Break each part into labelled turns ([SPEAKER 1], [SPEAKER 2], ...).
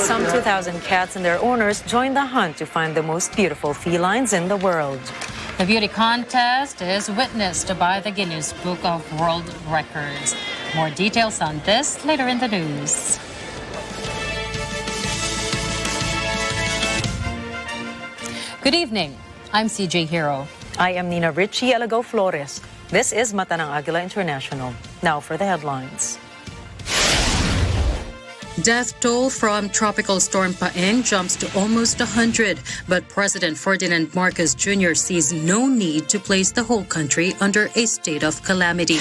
[SPEAKER 1] Some 2,000 cats and their owners joined the hunt to find the most beautiful felines in the world.
[SPEAKER 2] The beauty contest is witnessed by the Guinness Book of World Records. More details on this later in the news. Good evening. I'm CJ Hero.
[SPEAKER 1] I am Nina Richie Alago Flores. This is Mata ng Agila International. Now for the headlines.
[SPEAKER 2] Death toll from Tropical Storm Paeng jumps to almost 100, but President Ferdinand Marcos Jr. sees no need to place the whole country under a state of calamity.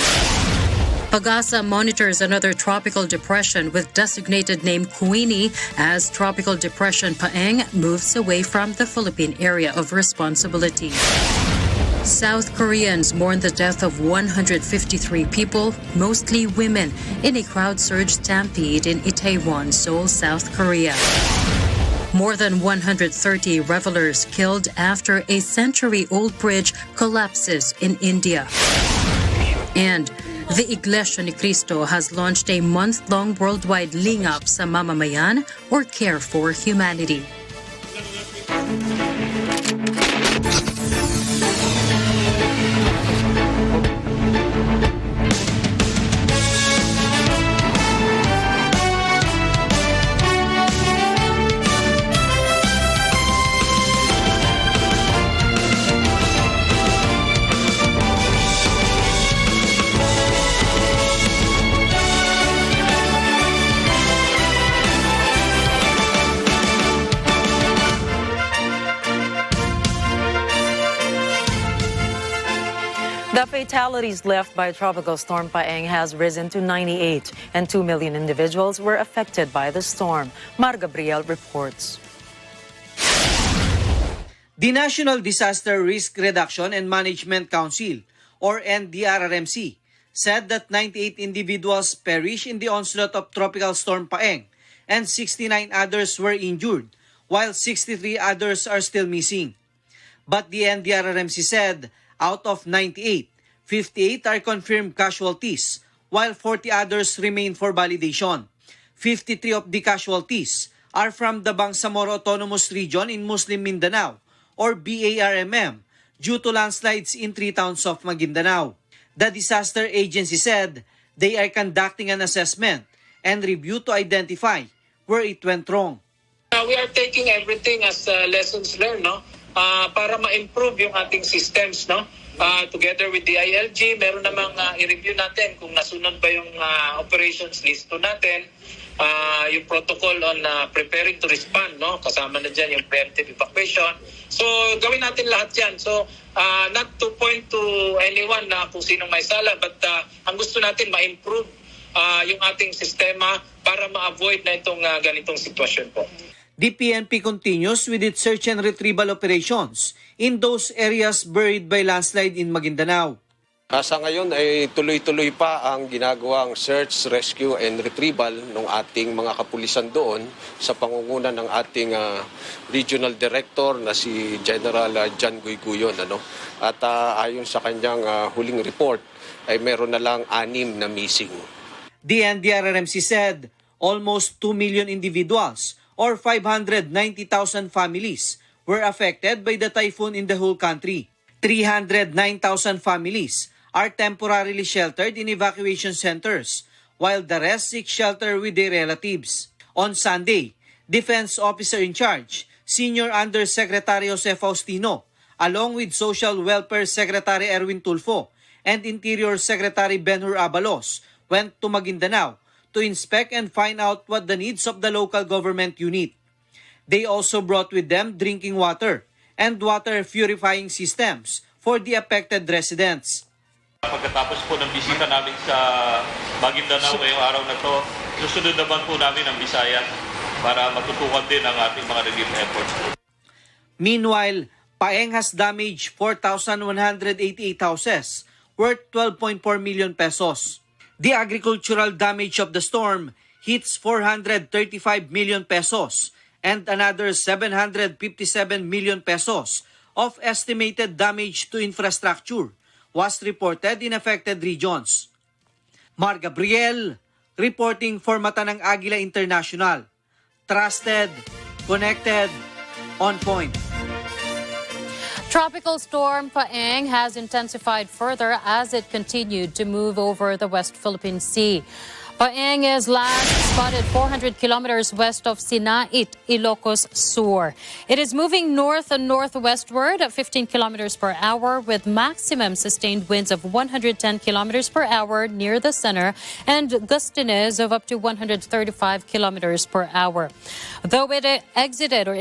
[SPEAKER 2] Pag-asa monitors another tropical depression with designated name Queenie as Tropical Depression Paeng moves away from the Philippine area of responsibility. South Koreans mourn the death of 153 people, mostly women, in a crowd-surge stampede in Itaewon, Seoul, South Korea. More than 130 revelers killed after a century-old bridge collapses in India. And the Iglesia ni Cristo has launched a month-long worldwide lingap sa mamamayan or Care for Humanity.
[SPEAKER 1] The fatalities left by Tropical Storm Paeng has risen to 98, and 2 million individuals were affected by the storm. Mar Gabriel reports.
[SPEAKER 3] The National Disaster Risk Reduction and Management Council, or NDRRMC, said that 98 individuals perished in the onslaught of Tropical Storm Paeng, and 69 others were injured, while 63 others are still missing. But the NDRRMC said, out of 98, 58 are confirmed casualties, while 40 others remain for validation. 53 of the casualties are from the Bangsamoro Autonomous Region in Muslim Mindanao, or BARMM, due to landslides in 3 towns of Maguindanao. The disaster agency said they are conducting an assessment and review to identify where it went wrong.
[SPEAKER 4] We are taking everything as lessons learned, no? Para ma-improve yung ating systems, no? Together with the ILG, meron namang i-review natin kung nasunod ba yung operations listo natin, yung protocol on preparing to respond, no? Kasama na dyan yung preemptive evacuation. So, gawin natin lahat yan. So, not to point to anyone na kung sinong may sala, but ang gusto natin ma-improve yung ating sistema para ma-avoid na itong ganitong sitwasyon po.
[SPEAKER 3] The PNP continues with its search and retrieval operations in those areas buried by landslide in Maguindanao.
[SPEAKER 5] Sa ngayon ay tuloy-tuloy pa ang ginagawang search, rescue and retrieval ng ating mga kapulisan doon sa pangunguna ng ating regional director na si General John Guyguyon. At ayon sa kanyang huling report ay meron na lang 6 na missing.
[SPEAKER 3] The NDRRMC said almost 2 million individuals or 590,000 families were affected by the typhoon in the whole country. 309,000 families are temporarily sheltered in evacuation centers, while the rest seek shelter with their relatives. On Sunday, Defense Officer in Charge, Senior Undersecretary Jose Faustino, along with Social Welfare Secretary Erwin Tulfo and Interior Secretary Benhur Abalos, went to Maguindanao to inspect and find out what the needs of the local government unit. They also brought with them drinking water and water purifying systems for the affected residents.
[SPEAKER 6] Pagkatapos po ng bisita namin sa Maguindanao ngayong araw na to, susunod naman po namin ang Bisaya para matutukan din ang ating mga relief efforts.
[SPEAKER 3] Meanwhile, Paeng has damaged 4,188 houses worth 12.4 million pesos. The agricultural damage of the storm hits 435 million pesos and another 757 million pesos of estimated damage to infrastructure was reported in affected regions. Mar Gabriel, reporting for Mata ng Agila International. trusted, connected, on point.
[SPEAKER 2] Tropical storm Paeng has intensified further as it continued to move over the West Philippine Sea. Paeng is last spotted 400 kilometers west of Sinait, Ilocos Sur. It is moving north and northwestward at 15 kilometers per hour with maximum sustained winds of 110 kilometers per hour near the center and gustiness of up to 135 kilometers per hour. Though it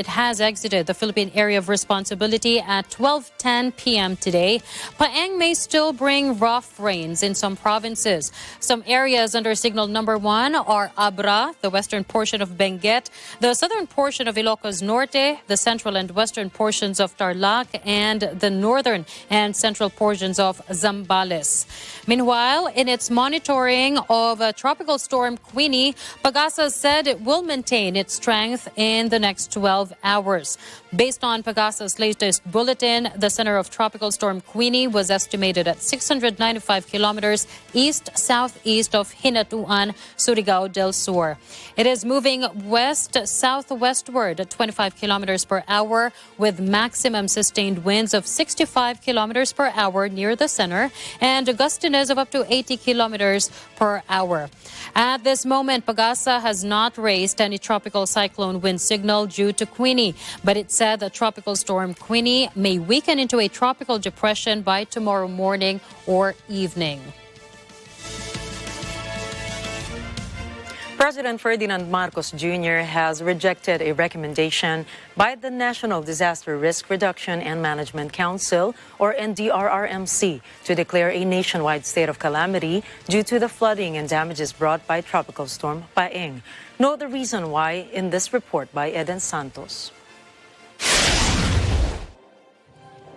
[SPEAKER 2] has exited the Philippine area of responsibility at 12:10 p.m. today, Paeng may still bring rough rains in some provinces. Some areas under signal number 1 are Abra, the western portion of Benguet, the southern portion of Ilocos Norte, the central and western portions of Tarlac, and the northern and central portions of Zambales. Meanwhile, in its monitoring of Tropical Storm Queenie, Pagasa said it will maintain its strength in the next 12 hours. Based on Pagasa's latest bulletin, the center of Tropical Storm Queenie was estimated at 695 kilometers east-southeast of Hinatuan, Surigao del Sur. It is moving west-southwestward at 25 kilometers per hour with maximum sustained winds of 65 kilometers per hour near the center and a gustiness of up to 80 kilometers per hour. At this moment, Pagasa has not raised any tropical cyclone wind signal due to Queenie, but it said that Tropical Storm Queenie may weaken into a tropical depression by tomorrow morning or evening.
[SPEAKER 1] President Ferdinand Marcos Jr. has rejected a recommendation by the National Disaster Risk Reduction and Management Council, or NDRRMC, to declare a nationwide state of calamity due to the flooding and damages brought by Tropical Storm Paeng. Note the reason why in this report by Eden Santos.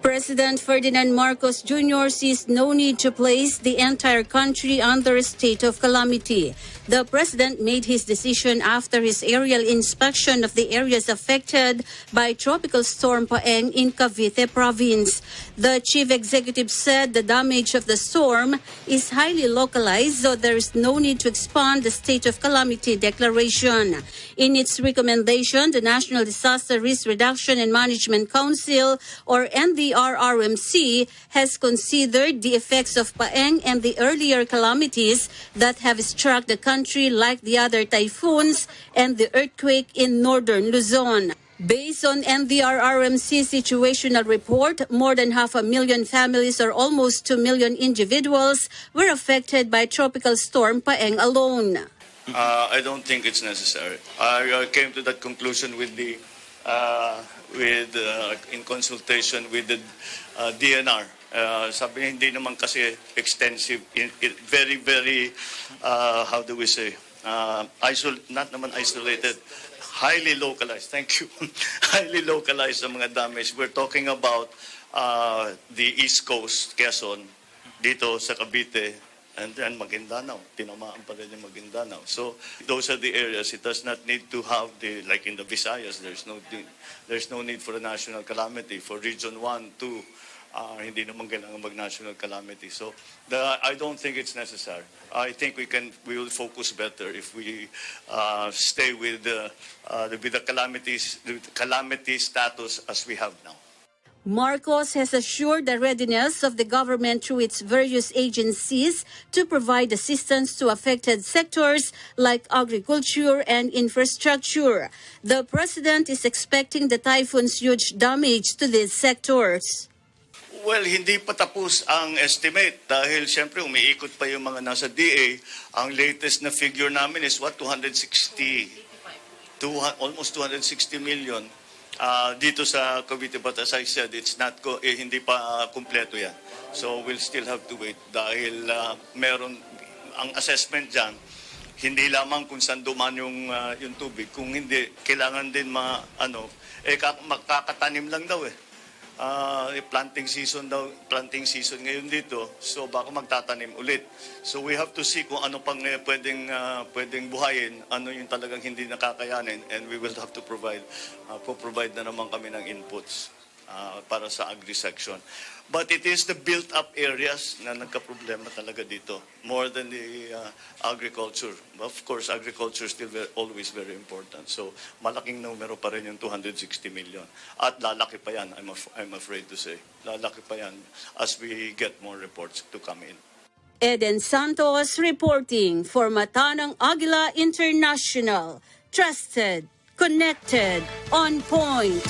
[SPEAKER 7] President Ferdinand Marcos Jr. sees no need to place the entire country under a state of calamity. The president made his decision after his aerial inspection of the areas affected by Tropical Storm Paeng in Cavite province. The chief executive said the damage of the storm is highly localized, so there is no need to expand the state of calamity declaration. In its recommendation, the National Disaster Risk Reduction and Management Council, or NDRRMC, has considered the effects of Paeng and the earlier calamities that have struck the country, like the other typhoons and the earthquake in northern Luzon. Based on NDRRMC situational report, more than 500,000 families or almost 2 million individuals were affected by Tropical Storm Paeng alone.
[SPEAKER 8] I don't think it's necessary. I came to that conclusion with in consultation with the DNR. Sabi niya, hindi naman kasi extensive, very, very, how do we say, not naman isolated, highly localized. Thank you. Highly localized ang mga damage. We're talking about the East Coast, Quezon, dito sa Cavite, and then Maguindanao. Tinamaan pa rin yung Maguindanao. So those are the areas. It does not need to have like in the Visayas, there's no need for a national calamity. For Region 1, 2, hindi naman kailangan mag-national calamity. So I don't think it's necessary. I think we will focus better if we stay with the calamity status as we have now.
[SPEAKER 7] Marcos has assured the readiness of the government through its various agencies to provide assistance to affected sectors like agriculture and infrastructure. The president is expecting the typhoon's huge damage to these sectors.
[SPEAKER 8] Well, hindi pa tapos ang estimate dahil siyempre umiikot pa yung mga nasa DA. Ang latest na figure namin is almost 260 million. Dito sa Cavite, but as I said, it's not hindi pa kumpleto yan. So we'll still have to wait dahil meron ang assessment diyan, hindi lamang kung saan duman yung tubig, kung hindi kailangan din makakatanim lang daw planting season ngayon dito, so baka magtatanim ulit. So we have to see kung ano pang pwedeng buhayin, ano yung talagang hindi nakakayanin, and we will have to provide na naman kami ng inputs para sa agri section. But it is the built-up areas na nagka-problema talaga dito, more than the agriculture. Of course, agriculture is still always very important. So, malaking numero pa rin yung 260 million. At lalaki pa yan, I'm afraid to say. Lalaki pa yan as we get more reports to come in.
[SPEAKER 7] Eden Santos reporting for Matanang Agila International. Trusted, connected, on point.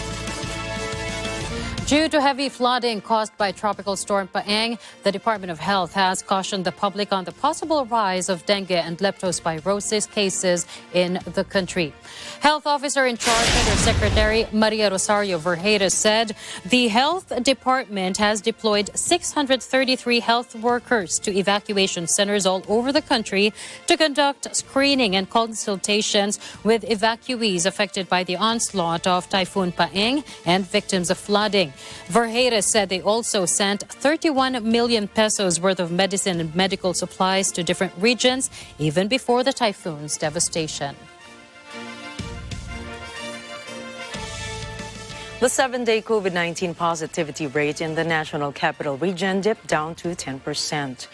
[SPEAKER 2] Due to heavy flooding caused by Tropical Storm Paeng, the Department of Health has cautioned the public on the possible rise of dengue and leptospirosis cases in the country. Health Officer in charge, Undersecretary Maria Rosario Vergeire, said the Health Department has deployed 633 health workers to evacuation centers all over the country to conduct screening and consultations with evacuees affected by the onslaught of Typhoon Paeng and victims of flooding. Vergeire said they also sent 31 million pesos worth of medicine and medical supplies to different regions even before the typhoon's devastation.
[SPEAKER 1] The 7-day COVID-19 positivity rate in the National Capital Region dipped down to 10%.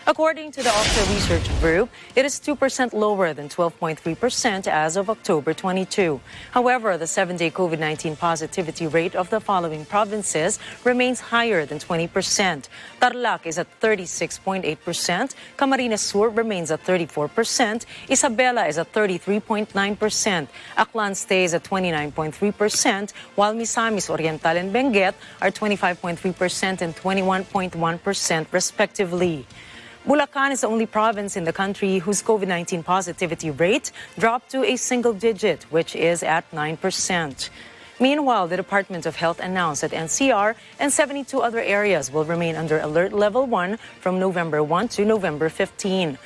[SPEAKER 1] According to the Octa Research Group, it is 2% lower than 12.3% as of October 22. However, the 7-day COVID-19 positivity rate of the following provinces remains higher than 20%. Tarlac is at 36.8%, Camarines Sur remains at 34%, Isabela is at 33.9%, Aklan stays at 29.3%, while Misamis Oriental and Benguet are 25.3% and 21.1% respectively. Bulacan is the only province in the country whose COVID-19 positivity rate dropped to a single digit, which is at 9%. Meanwhile, the Department of Health announced that NCR and 72 other areas will remain under Alert Level 1 from November 1 to November 15.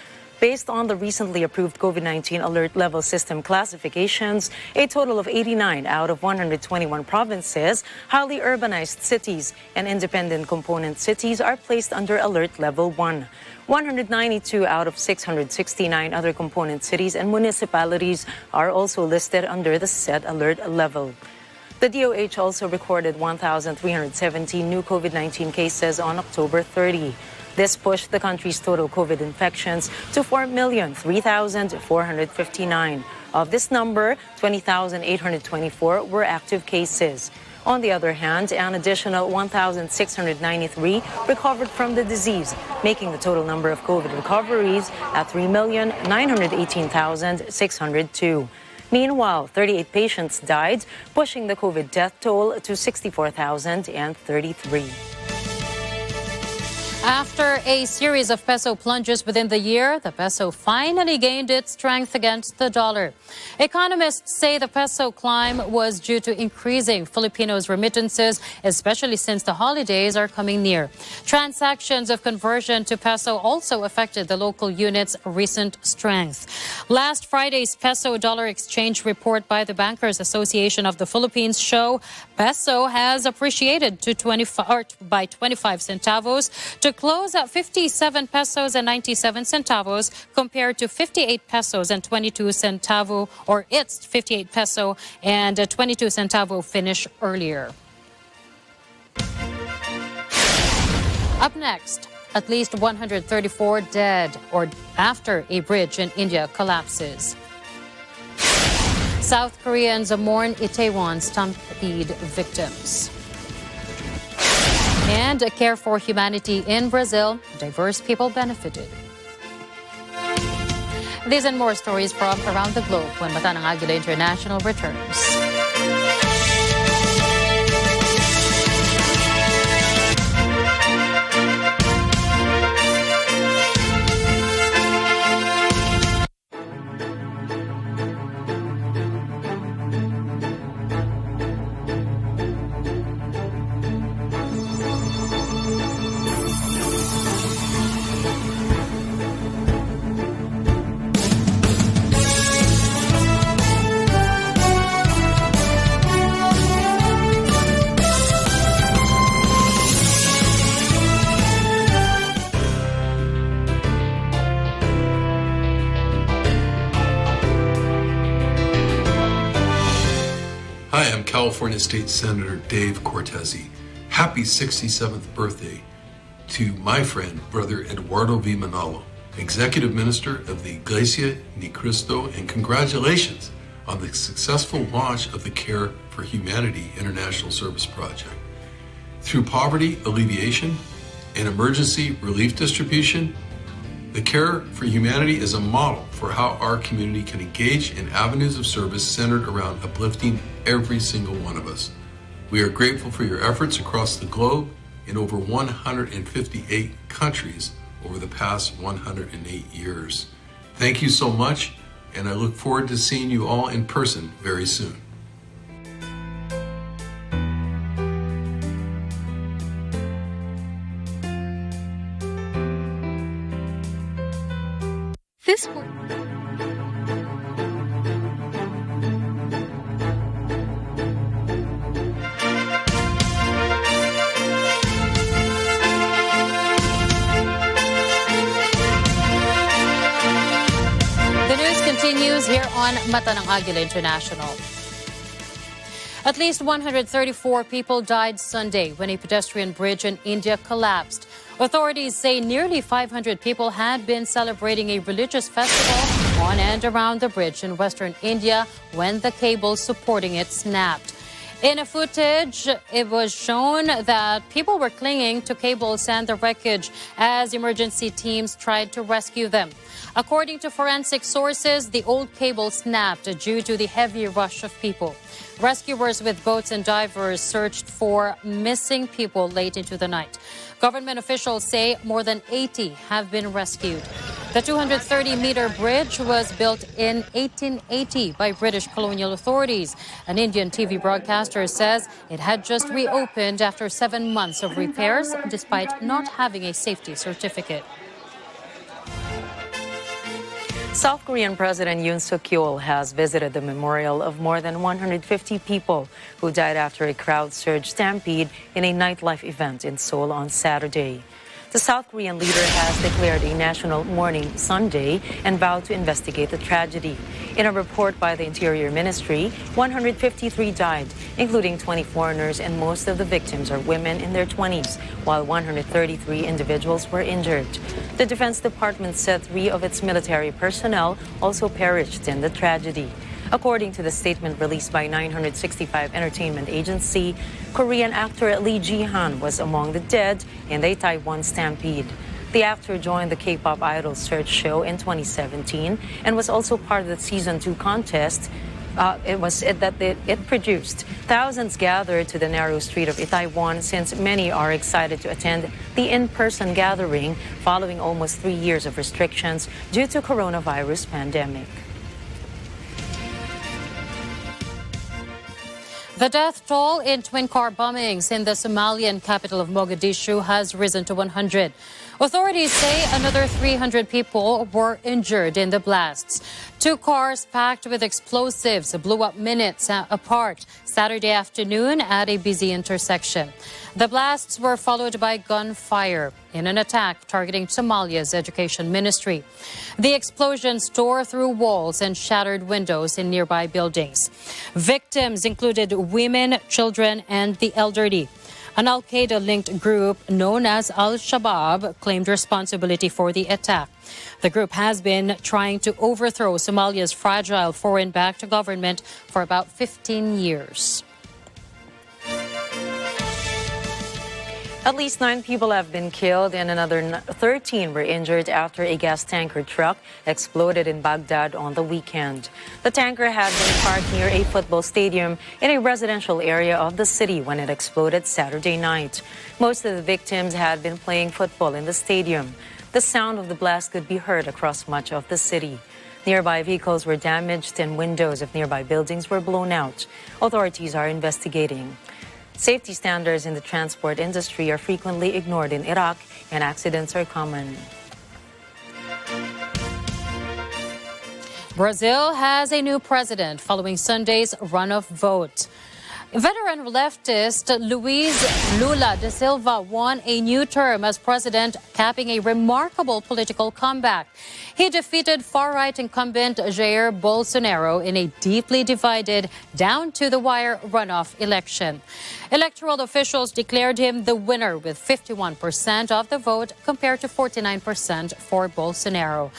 [SPEAKER 1] Based on the recently approved COVID-19 alert level system classifications, a total of 89 out of 121 provinces, highly urbanized cities, and independent component cities are placed under Alert Level 1. 192 out of 669 other component cities and municipalities are also listed under the said alert level. The DOH also recorded 1,317 new COVID-19 cases on October 30. This pushed the country's total COVID infections to 4,003,459. Of this number, 20,824 were active cases. On the other hand, an additional 1,693 recovered from the disease, making the total number of COVID recoveries at 3,918,602. Meanwhile, 38 patients died, pushing the COVID death toll to 64,033.
[SPEAKER 2] After a series of peso plunges within the year, the peso finally gained its strength against the dollar. Economists say the peso climb was due to increasing Filipinos' remittances, especially since the holidays are coming near. Transactions of conversion to peso also affected the local unit's recent strength. Last Friday's peso-dollar exchange report by the Bankers Association of the Philippines show peso has appreciated to by 25 centavos to close at 57 pesos and 97 centavos compared to 58 pesos and 22 centavo, or its 58 peso and 22 centavo finish earlier. Up next, at least 134 dead or after a bridge in India collapses. South Koreans mourn Itaewon stampede victims. And a care for humanity in Brazil, diverse people benefited. These and more stories from around the globe when Matanang Agila International returns.
[SPEAKER 9] Hi, I'm California State Senator Dave Cortese. happy 67th birthday to my friend, Brother Eduardo V. Manalo, Executive Minister of the Iglesia Ni Cristo, and congratulations on the successful launch of the Care for Humanity International Service Project. Through poverty alleviation and emergency relief distribution, the Care for Humanity is a model for how our community can engage in avenues of service centered around uplifting every single one of us. We are grateful for your efforts across the globe in over 158 countries over the past 108 years. Thank you so much, and I look forward to seeing you all in person very soon.
[SPEAKER 2] This
[SPEAKER 10] The news continues here on Mata ng Agila International. At least 134 people died Sunday when a pedestrian bridge in India collapsed. Authorities say nearly 500 people had been celebrating a religious festival on and around the bridge in western India when the cable supporting it snapped. In a footage, it was shown that people were clinging to cables and the wreckage as emergency teams tried to rescue them. According to forensic sources, the old cable snapped due to the heavy rush of people. Rescuers with boats and divers searched for missing people late into the night. Government officials say more than 80 have been rescued. The 230-meter bridge was built in 1880 by British colonial authorities. An Indian TV broadcaster says it had just reopened after 7 months of repairs, despite not having a safety certificate.
[SPEAKER 1] South Korean President Yoon Suk-yeol has visited the memorial of more than 150 people who died after a crowd surge stampede in a nightlife event in Seoul on Saturday. The South Korean leader has declared a national mourning Sunday and vowed to investigate the tragedy. In a report by the Interior Ministry, 153 died, including 20 foreigners, and most of the victims are women in their 20s, while 133 individuals were injured. The Defense Department said 3 of its military personnel also perished in the tragedy. According to the statement released by 965 Entertainment Agency, Korean actor Lee Ji-han was among the dead in the Taiwan stampede. The actor joined the K-pop idol search show in 2017 and was also part of the season 2 contest. It produced. Thousands gathered to the narrow street of Itaewon since many are excited to attend the in-person gathering following almost 3 years of restrictions due to coronavirus pandemic.
[SPEAKER 10] The death toll in twin car bombings in the Somalian capital of Mogadishu has risen to 100. Authorities say another 300 people were injured in the blasts. 2 cars packed with explosives blew up minutes apart Saturday afternoon at a busy intersection. The blasts were followed by gunfire in an attack targeting Somalia's education ministry. The explosions tore through walls and shattered windows in nearby buildings. Victims included women, children, and the elderly. An al-Qaeda-linked group known as Al-Shabaab claimed responsibility for the attack. The group has been trying to overthrow Somalia's fragile foreign-backed government for about 15 years.
[SPEAKER 1] At least 9 people have been killed and another 13 were injured after a gas tanker truck exploded in Baghdad on the weekend. The tanker had been parked near a football stadium in a residential area of the city when it exploded Saturday night. Most of the victims had been playing football in the stadium. The sound of the blast could be heard across much of the city. Nearby vehicles were damaged and windows of nearby buildings were blown out. Authorities are investigating. Safety standards in the transport industry are frequently ignored in Iraq, and accidents are common.
[SPEAKER 10] Brazil has a new president following Sunday's runoff vote. Veteran leftist Luis Lula da Silva won a new term as president, capping a remarkable political comeback. He defeated far-right incumbent Jair Bolsonaro in a deeply divided, down-to-the-wire runoff election. Electoral officials declared him the winner with 51% of the vote compared to 49% for Bolsonaro.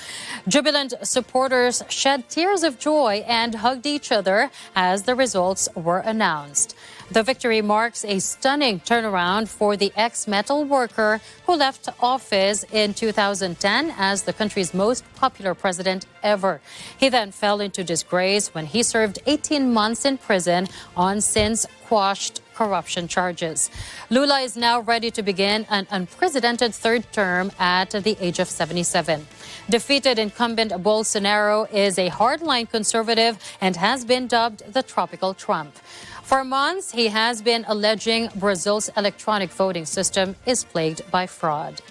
[SPEAKER 10] Jubilant supporters shed tears of joy and hugged each other as the results were announced. The victory marks a stunning turnaround for the ex-metal worker who left office in 2010 as the country's most popular president ever. He then fell into disgrace when he served 18 months in prison on since-quashed corruption charges. Lula is now ready to begin an unprecedented third term at the age of 77. Defeated incumbent Bolsonaro is a hardline conservative and has been dubbed the tropical Trump. For months, he has been alleging Brazil's electronic voting system is plagued by fraud.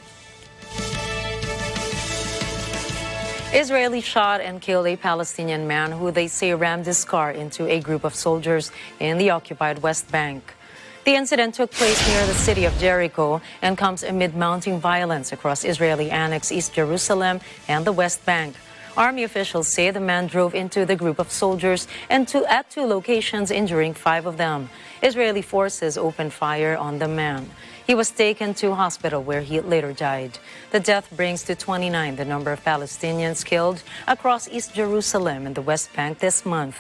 [SPEAKER 1] Israeli shot and killed a Palestinian man who they say rammed his car into a group of soldiers in the occupied West Bank. The incident took place near the city of Jericho and comes amid mounting violence across Israeli-annexed East Jerusalem and the West Bank. Army officials say the man drove into the group of soldiers and at two locations, injuring 5 of them. Israeli forces opened fire on the man. He was taken to hospital where he later died. The death brings to 29 the number of Palestinians killed across East Jerusalem and the West Bank this month.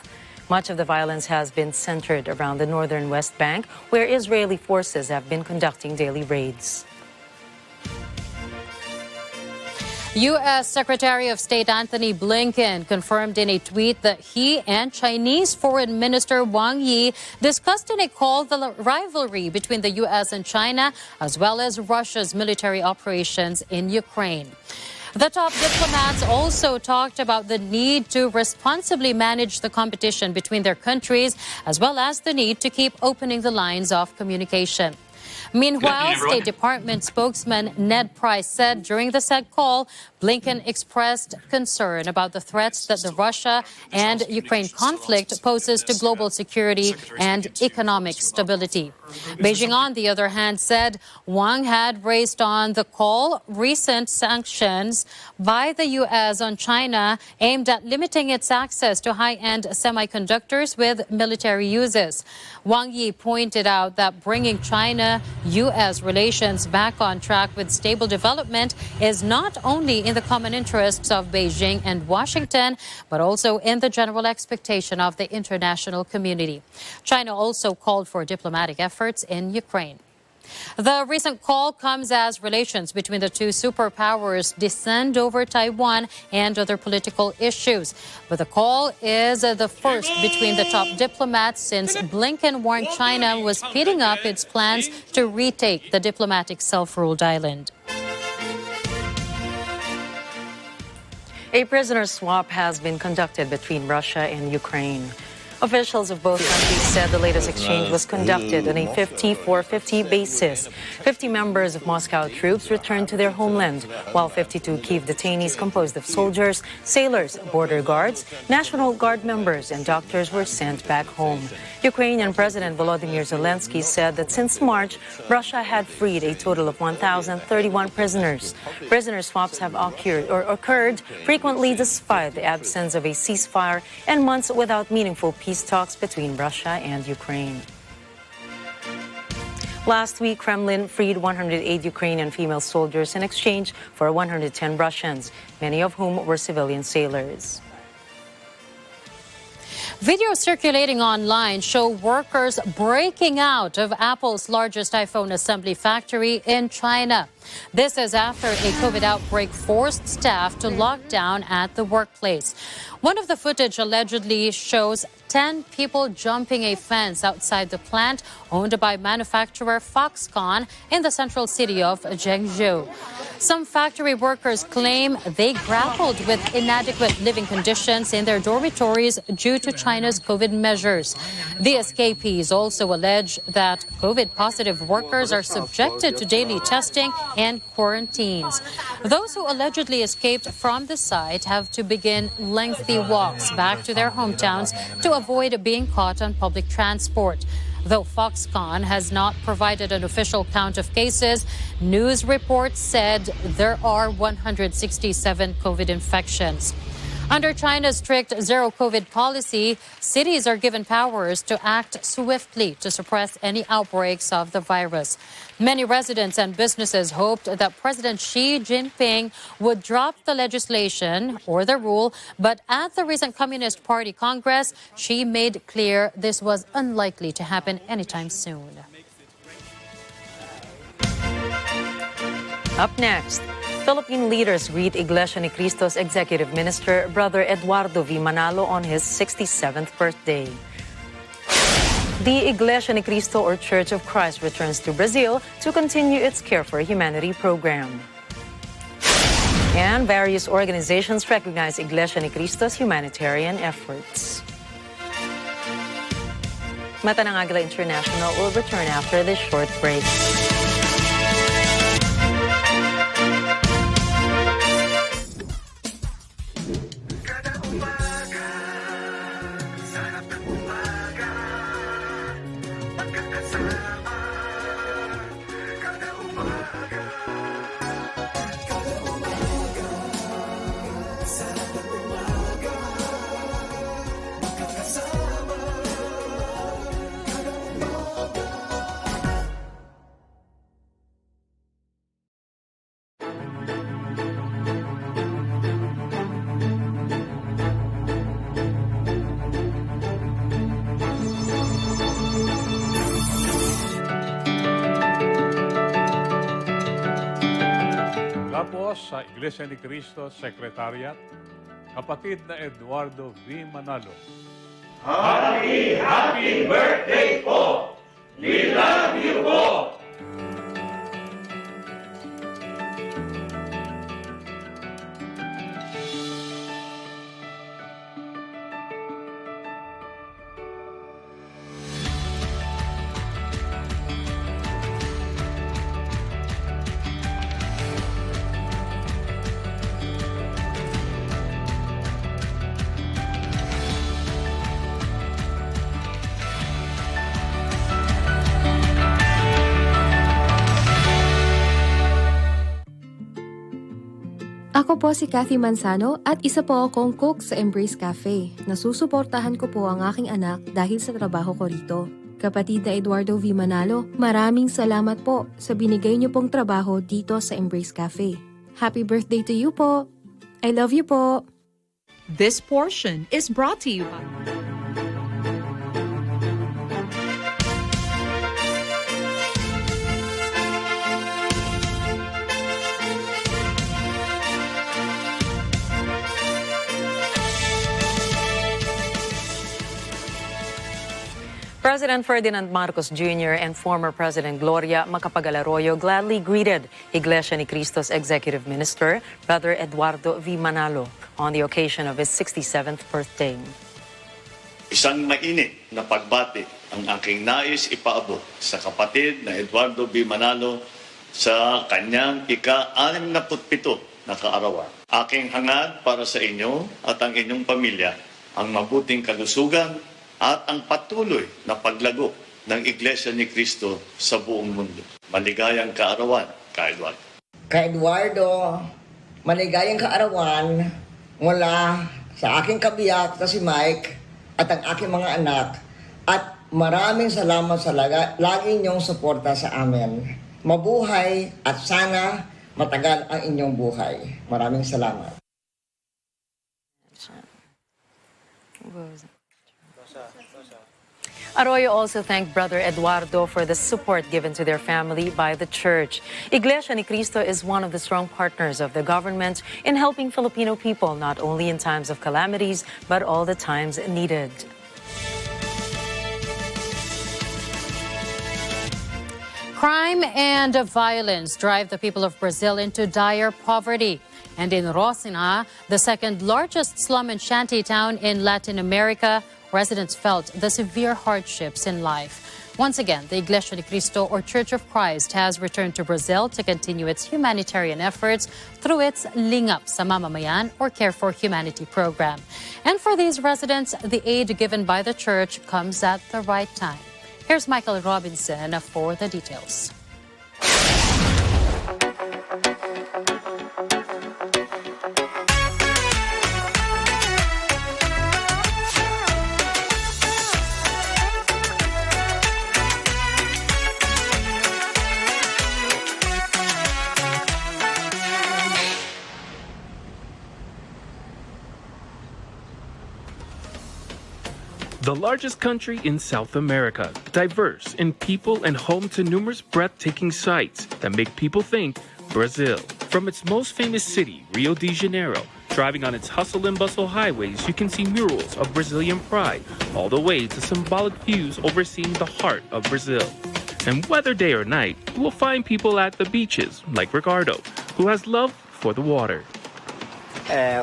[SPEAKER 1] Much of the violence has been centered around the northern West Bank, where Israeli forces have been conducting daily raids.
[SPEAKER 10] U.S. Secretary of State Antony Blinken confirmed in a tweet that he and Chinese Foreign Minister Wang Yi discussed in a call the rivalry between the U.S. and China, as well as Russia's military operations in Ukraine. The top diplomats also talked about the need to responsibly manage the competition between their countries, as well as the need to keep opening the lines of communication. Meanwhile, State Department spokesman Ned Price said during the said call, Blinken expressed concern about the threats that the Russia and Ukraine conflict poses to global security and economic stability. Beijing, on the other hand, said Wang had raised on the call recent sanctions by the U.S. on China aimed at limiting its access to high-end semiconductors with military uses. Wang Yi pointed out that bringing China-U.S. relations back on track with stable development is not only in the common interests of Beijing and Washington, but also in the general expectation of the international community. China also called for diplomatic efforts in Ukraine. The recent call comes as relations between the two superpowers descend over Taiwan and other political issues. But the call is the first between the top diplomats since Blinken warned China was speeding up its plans to retake the diplomatic self-ruled island.
[SPEAKER 1] A prisoner swap has been conducted between Russia and Ukraine. Officials of both countries said the latest exchange was conducted on a 50-for-50 basis. 50 members of Moscow troops returned to their homeland, while 52 Kyiv detainees composed of soldiers, sailors, border guards, National Guard members, and doctors were sent back home. Ukrainian President Volodymyr Zelensky said that since March, Russia had freed a total of 1,031 prisoners. Prisoner swaps have occurred frequently despite the absence of a ceasefire and months without meaningful peace talks between Russia and Ukraine. Last week, Kremlin freed 108 Ukrainian female soldiers in exchange for 110 Russians, many of whom were civilian sailors.
[SPEAKER 10] Videos circulating online show workers breaking out of Apple's largest iPhone assembly factory in China. This is after a COVID outbreak forced staff to lock down at the workplace. One of the footage allegedly shows 10 people jumping a fence outside the plant owned by manufacturer Foxconn in the central city of Zhengzhou. Some factory workers claim they grappled with inadequate living conditions in their dormitories due to China's COVID measures. The escapees also allege that COVID-positive workers are subjected to daily testing and quarantines. Those who allegedly escaped from the site have to begin lengthy walks back to their hometowns to avoid being caught on public transport. Though Foxconn has not provided an official count of cases, news reports said there are 167 COVID infections. Under China's strict zero-COVID policy, cities are given powers to act swiftly to suppress any outbreaks of the virus. Many residents and businesses hoped that President Xi Jinping would drop the legislation or the rule, but at the recent Communist Party Congress, Xi made clear this was unlikely to happen anytime soon.
[SPEAKER 1] Up next, Philippine leaders greet Iglesia ni Cristo's Executive Minister, Brother Eduardo V. Manalo, on his 67th birthday. The Iglesia ni Cristo or Church of Christ returns to Brazil to continue its Care for Humanity program. And various organizations recognize Iglesia ni Cristo's humanitarian efforts. Mata ng Agila International will return after this short break.
[SPEAKER 11] Sa Iglesia ni Cristo Secretariat, kapatid na Eduardo V. Manalo.
[SPEAKER 12] Happy birthday po! We love you po!
[SPEAKER 13] Ako po si Kathy Manzano at isa po akong cook sa Embrace Cafe. Nasusuportahan ko po ang aking anak dahil sa trabaho ko rito. Kapatid na Eduardo V. Manalo, maraming salamat po sa binigay niyo pong trabaho dito sa Embrace Cafe. Happy birthday to you po! I love you po!
[SPEAKER 14] This portion is brought to you by...
[SPEAKER 1] President Ferdinand Marcos Jr. and former President Gloria Macapagal-Arroyo gladly greeted Iglesia ni Cristo's Executive Minister, Brother Eduardo V. Manalo, on the occasion of his 67th birthday.
[SPEAKER 8] Isang mainit na pagbati ang aking nais ipaabot sa kapatid na Eduardo V. Manalo sa kanyang ika-67 na kaarawan. Aking hangad para sa inyo at ang inyong pamilya ang mabuting kalusugan at ang patuloy na paglago ng Iglesia ni Cristo sa buong mundo. Maligayang kaarawan, Ka Eduardo.
[SPEAKER 15] Ka Eduardo, maligayang kaarawan mula sa aking kabiyak na si Mike at ang aking mga anak. At maraming salamat sa lagi niyong suporta sa amin. Mabuhay at sana matagal ang inyong buhay. Maraming salamat.
[SPEAKER 1] Arroyo also thanked Brother Eduardo for the support given to their family by the church. Iglesia ni Cristo is one of the strong partners of the government in helping Filipino people not only in times of calamities, but all the times needed.
[SPEAKER 10] Crime and violence drive the people of Brazil into dire poverty. And in Rosina, the second largest slum and shanty town in Latin America, residents felt the severe hardships in life. Once again, the Iglesia ni Cristo or Church of Christ has returned to Brazil to continue its humanitarian efforts through its Lingap sa Mamamayan or Care for Humanity program. And for these residents, the aid given by the church comes at the right time. Here's Michael Robinson for the details.
[SPEAKER 16] The largest country in South America, diverse in people and home to numerous breathtaking sights that make people think Brazil. From its most famous city, Rio de Janeiro, driving on its hustle and bustle highways, you can see murals of Brazilian pride, all the way to symbolic views overseeing the heart of Brazil. And whether day or night, you will find people at the beaches, like Ricardo, who has love for the water.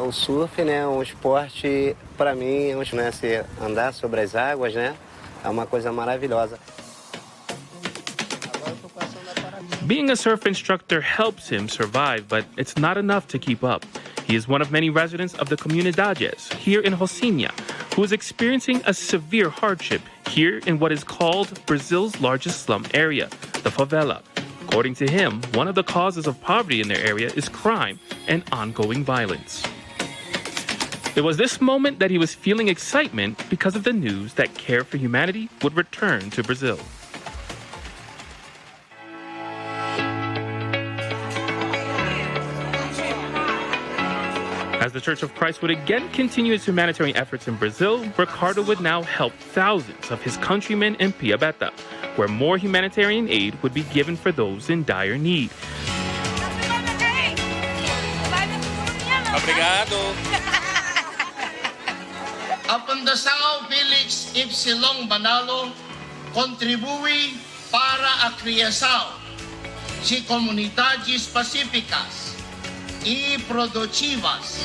[SPEAKER 17] O surf, né, esporte, para mim, né, se andar sobre as águas, né, é uma coisa maravilhosa.
[SPEAKER 16] Being a surf instructor helps him survive, but it's not enough to keep up. He is one of many residents of the Comunidades here in Rocinha, who is experiencing a severe hardship here in what is called Brazil's largest slum area, the favela. According to him, one of the causes of poverty in their area is crime and ongoing violence. It was this moment that he was feeling excitement because of the news that Care for Humanity would return to Brazil. As the Church of Christ would again continue its humanitarian efforts in Brazil, Ricardo would now help thousands of his countrymen in Piabeta, where more humanitarian aid would be given for those in dire need.
[SPEAKER 18] Obrigado.
[SPEAKER 19] A Fundação Felix Y. Banalo contribui para a criação de comunidades pacíficas e produtivas.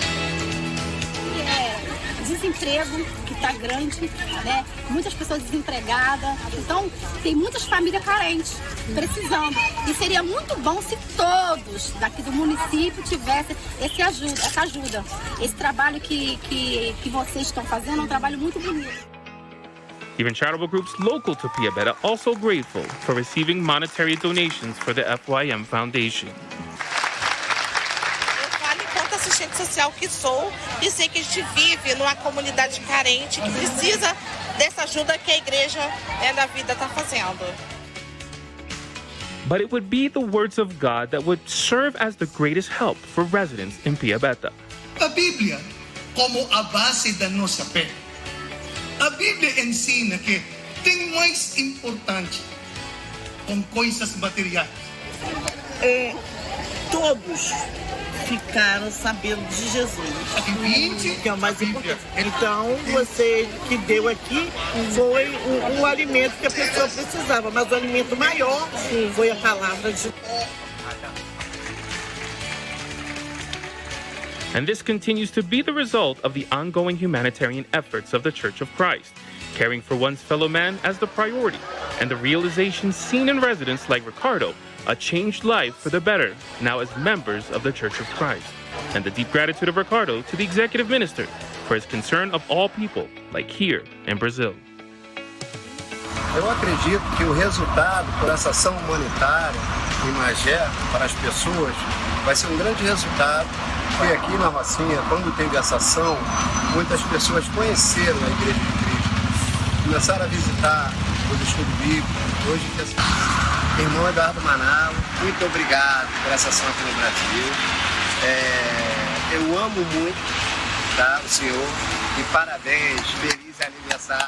[SPEAKER 20] Desemprego que está grande, né? Muitas pessoas desempregadas, então tem muitas famílias carentes precisando. E seria muito bom se todos daqui do município tivessem essa ajuda. Esse trabalho que vocês estão fazendo é um trabalho muito bonito.
[SPEAKER 16] Even charitable groups local to Piabeta also grateful for receiving monetary donations for the FYM Foundation.
[SPEAKER 21] Assistente social que sou e sei que a gente vive numa comunidade carente que precisa dessa ajuda que a igreja da vida está fazendo.
[SPEAKER 16] But it would be the words of God that would serve as the greatest help for residents in Piabeta.
[SPEAKER 22] A Bíblia como a base da nossa fé. A Bíblia ensina que tem mais importante com coisas materiais.
[SPEAKER 23] Todos ficaram sabendo de Jesus, que é o mais importante. Então, você que deu aqui foi um alimento que a pessoa precisava, mas o alimento maior foi a palavra de Deus.
[SPEAKER 16] And this continues to be the result of the ongoing humanitarian efforts of the Church of Christ, caring for one's fellow man as the priority, and the realization seen in residents like Ricardo, a changed life for the better, now as members of the Church of Christ. And the deep gratitude of Ricardo to the executive minister for his concern of all people, like here in Brazil.
[SPEAKER 24] Eu acredito que o resultado por essa ação humanitária em Magé para as pessoas vai ser um grande resultado. Foi aqui na Rocinha, quando teve essa ação, muitas pessoas conheceram a Igreja de Cristo, começaram a visitar os estudos bíblicos. Hoje, irmão Eduardo Manalo, muito obrigado por essa ação aqui no Brasil. Eu amo muito, tá, o senhor, e parabéns, feliz aniversário.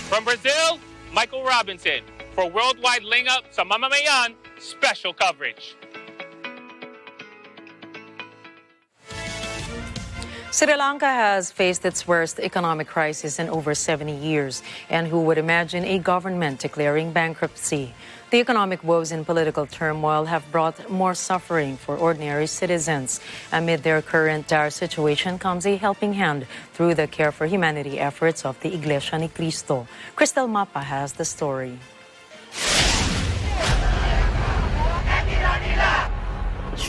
[SPEAKER 25] From Brazil, Michael Robinson. For Worldwide Linga sa Mamamayan, special coverage.
[SPEAKER 1] Sri Lanka has faced its worst economic crisis in over 70 years, and who would imagine a government declaring bankruptcy? The economic woes and political turmoil have brought more suffering for ordinary citizens. Amid their current dire situation comes a helping hand through the Care for Humanity efforts of the Iglesia ni Cristo. Cristel Mapa has the story.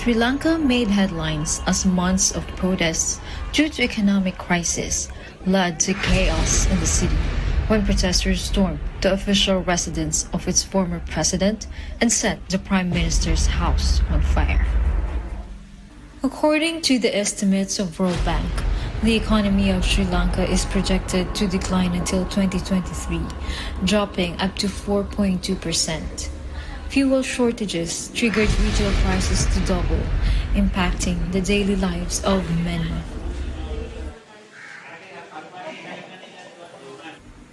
[SPEAKER 3] Sri Lanka made headlines as months of protests due to economic crisis led to chaos in the city when protesters stormed the official residence of its former president and set the prime minister's house on fire. According to the estimates of World Bank, the economy of Sri Lanka is projected to decline until 2023, dropping up to 4.2%. Fuel shortages triggered retail prices to double, impacting the daily lives of many.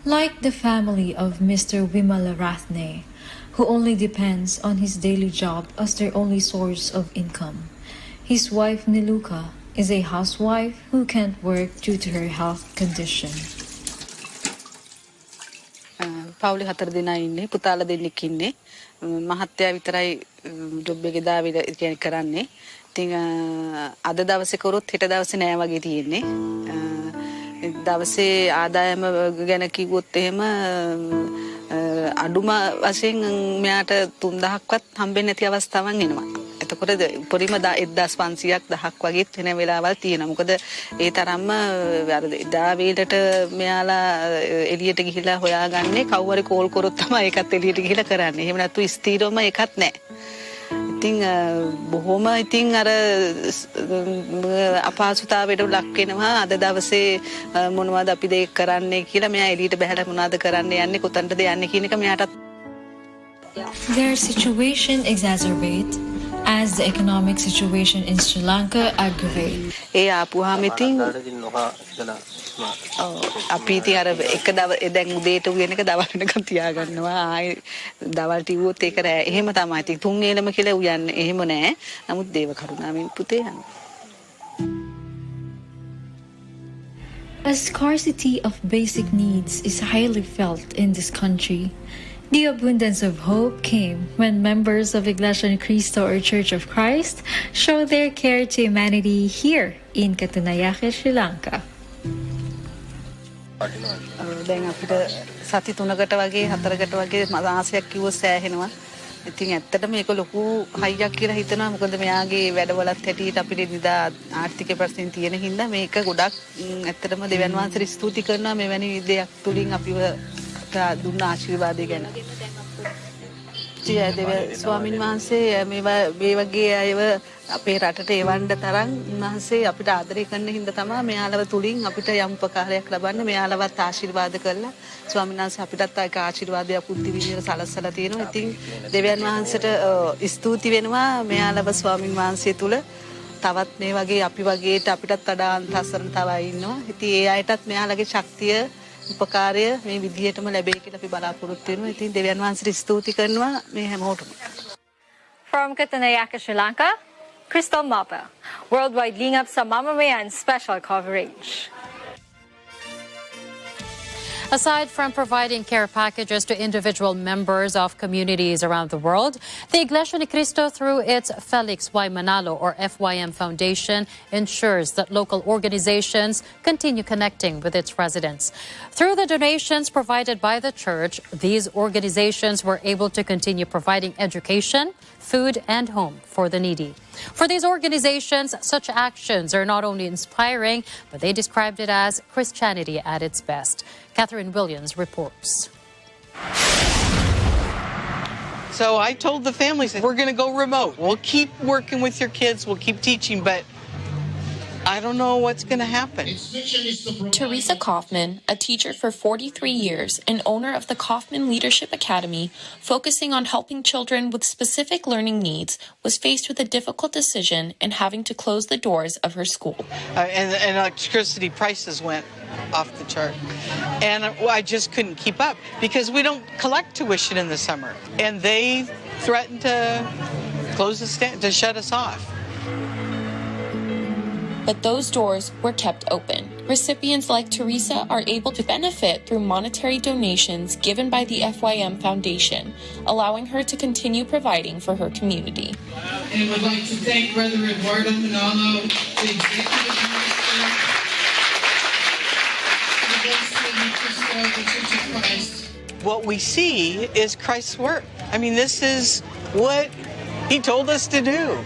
[SPEAKER 3] Like the family of Mr. Wimalaratne, who only depends on his daily job as their only source of income. His wife Niluka is a housewife who can't work due to her health condition.
[SPEAKER 4] පවුලේ 4 දෙනා ඉන්නේ පුතාලා දෙන්නෙක් ඉන්නේ මහත්තයා විතරයි job එකේ දාවිල කියන්නේ කරන්නේ. ඉතින් අද දවසේ කරොත් හෙට දවසේ නෑ වගේ තියෙන්නේ. දවසේ ආදායම ගැන කිව්වොත් එහෙම අඩුම වශයෙන් මෙයාට 3000ක්වත් හම්බෙන්නේ නැති අවස්ථාවක් එනවා. එතකොට උපරිම 1500ක් 1000ක් වගේ වෙන වෙලාවල් තියෙනවා. මොකද ඒ තරම්ම අර දා වේලට මෙයාලා එළියට ගිහිලා හොයාගන්නේ කවුරු හරි කෝල් කරොත් තමයි ඒකත් එළියට ගිහිලා කරන්නේ. එහෙම නැතු ස්ථිරවම එකක් නැහැ. ඉතින් බොහොම ඉතින් අර අපහසුතාවයට ලක් වෙනවා. අද දවසේ මොනවද අපි දෙයක් කරන්නේ කියලා මෙයා එළියට බහැලා මොනවද කරන්න යන්නේ කොතනටද යන්නේ කියන එක මෙයාට
[SPEAKER 3] Their situation exacerbates as the economic situation in Sri Lanka aggravates.
[SPEAKER 4] ඒ ආපුවාම ඉතින් අපි ඉතින් අර එක දැන් උදේට උයන එක දවල් වෙනකන් තියාගන්නවා. ආයේ දවල්ට ඉවුවොත් ඒක එහෙම තමයි. ඉතින් තුන් ඒලම කියලා උයන්නේ එහෙම නෑ. නමුත් දේව කරුණාවෙන් පුතේ යනවා.
[SPEAKER 3] A scarcity of basic needs is highly felt in this country. The abundance of hope came when members of Iglesia Ni Cristo or Church of Christ showed their care to humanity here in Katunayake, Sri Lanka.
[SPEAKER 4] දැන් අපිට සති 3කට වගේ 4කට වගේ මාසයක් කිව්ව සෑහෙනවා. ඉතින් ඇත්තටම මේක ලොකු හයියක් කියලා හිතනවා. මොකද මෙයාගේ වැඩවලත් හැටියට අපිට නිදා ආර්ථික ප්‍රශ්න තියෙන හින්දා මේක ගොඩක් ඇත්තටම දෙවියන් වහන්සේට ස්තුති කරනවා මෙවැනි දෙයක් තුලින් අපිව දුන්න ආශිර්වාදය ගැන. ස්වාමීන් වහන්සේ මේ වගේ අයව අපේ රටට එවන්න තරම් උන්වහන්සේ අපිට ආදරය කරන හින්දා තමයි මෙයාලව තුලින් අපිට යම් උපකාරයක් ලබන්න මෙයාලවත් ආශිර්වාද කරලා ස්වාමීන් වහන්සේ අපිටත් ඒක ආශිර්වාදයක් බුද්ධි විදියට සලස්සලා තියෙනවා. ඉතින් දෙවියන් වහන්සේට ස්තුති වෙනවා මෙයාලව ස්වාමීන් වහන්සේ තුල තවත් මේ වගේ අපි වගේට අපිටත් වඩා අන්තස්සරණ තවයි ඉන්නවා. ඉතින් ඒ අයටත් මෙයාලගේ ශක්තිය උපකාරය මේ විදිහටම ලැබෙයි කියලා අපි බලාපොරොත්තු වෙනවා. ඉතින් දෙවියන් වහන්සේට ස්තුති කරනවා මේ හැමෝටම.
[SPEAKER 5] From Katunayake, Sri Lanka, Crystal Mapa, Worldwide Lingap sa Mamamayan special coverage.
[SPEAKER 10] Aside from providing care packages to individual members of communities around the world, the Iglesia Ni Cristo, through its Felix Y. Manalo or FYM Foundation, ensures that local organizations continue connecting with its residents. Through the donations provided by the church, these organizations were able to continue providing education, food, and home for the needy. For these organizations, such actions are not only inspiring, but they described it as Christianity at its best. Catherine Williams reports.
[SPEAKER 6] So I told the families, we're going to go remote. We'll keep working with your kids. We'll keep teaching, but I don't know what's going to happen.
[SPEAKER 18] Teresa Kaufman, a teacher for 43 years and owner of the Kaufman Leadership Academy, focusing on helping children with specific learning needs, was faced with a difficult decision in having to close the doors of her school.
[SPEAKER 6] And electricity prices went off the chart. And I just couldn't keep up because we don't collect tuition in the summer. And they threatened to close to shut us off.
[SPEAKER 18] But those doors were kept open. Recipients like Teresa are able to benefit through monetary donations given by the FYM Foundation, allowing her to continue providing for her community.
[SPEAKER 6] And would like to thank Brother Eduardo Manalo, the Executive Minister of the Church of Christ. What we see is Christ's work. I mean, this is what he told us to do.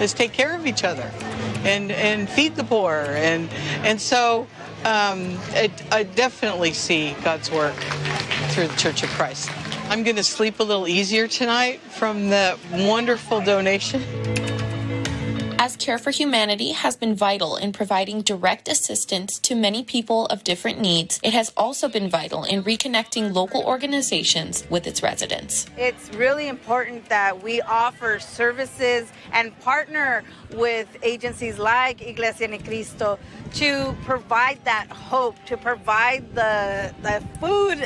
[SPEAKER 6] is take care of each other and feed the poor. And so I definitely see God's work through the Church of Christ. I'm going to sleep a little easier tonight from the wonderful donation.
[SPEAKER 18] As Care for Humanity has been vital in providing direct assistance to many people of different needs, it has also been vital in reconnecting local organizations with its residents.
[SPEAKER 2] It's really important that we offer services and partner with agencies like Iglesia Ni Cristo to provide that hope, to provide the food,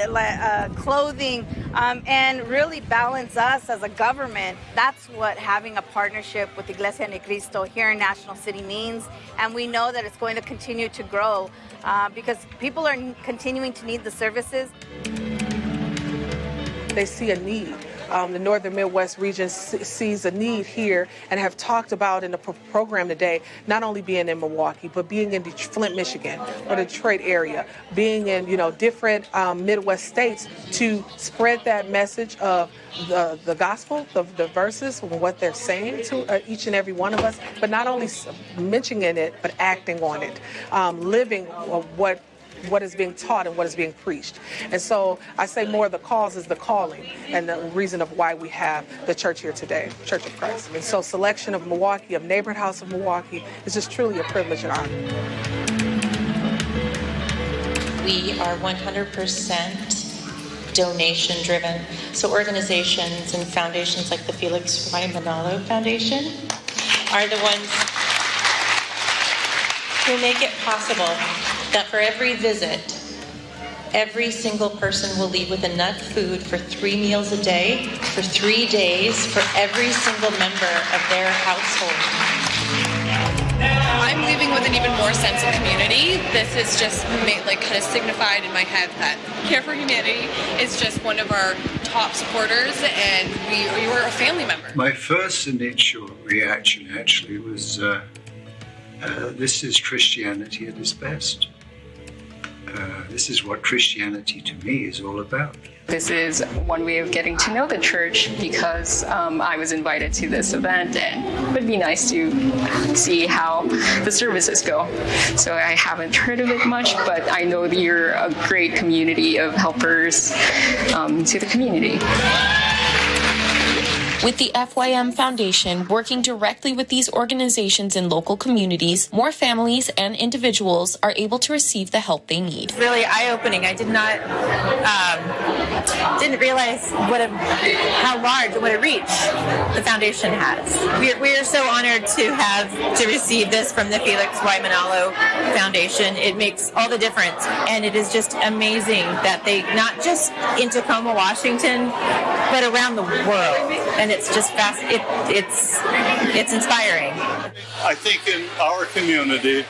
[SPEAKER 2] clothing, and really balance us as a government. That's what having a partnership with Iglesia Ni Cristo here in National City means, and we know that it's going to continue to grow because people are continuing to need the services.
[SPEAKER 7] They see a need. The Northern Midwest region sees a need here and have talked about in the program today, not only being in Milwaukee, but being in Flint, Michigan, or the Detroit area, being in different Midwest states to spread that message of the gospel, the verses, what they're saying to each and every one of us, but not only mentioning it, but acting on it, living what is being taught and what is being preached. And so I say more of the cause is the calling and the reason of why we have the church here today, Church of Christ. And so selection of Milwaukee, of Neighborhood House of Milwaukee, is just truly a privilege and honor.
[SPEAKER 9] We are 100% donation driven. So organizations and foundations like the Felix Y. Manalo Foundation are the ones who make it possible that for every visit, every single person will leave with enough food for 3 meals a day, for 3 days, for every single member of their household.
[SPEAKER 11] I'm leaving with an even more sense of community. This is just kind of signified in my head that Care for Humanity is just one of our top supporters, and we were a family member.
[SPEAKER 12] My first initial reaction actually was, this is Christianity at its best. This is what Christianity to me is all about.
[SPEAKER 26] This is one way of getting to know the church because I was invited to this event, and it would be nice to see how the services go. So I haven't heard of it much, but I know that you're a great community of helpers to the community.
[SPEAKER 18] With the FYM Foundation working directly with these organizations in local communities, more families and individuals are able to receive the help they need.
[SPEAKER 27] It's really eye-opening. I didn't realize how large and what a reach the foundation has. We are so honored to receive this from the Felix Y. Manalo Foundation. It makes all the difference, and it is just amazing that they, not just in Tacoma, Washington, but around the world. And it's just it's inspiring.
[SPEAKER 28] I think in our community,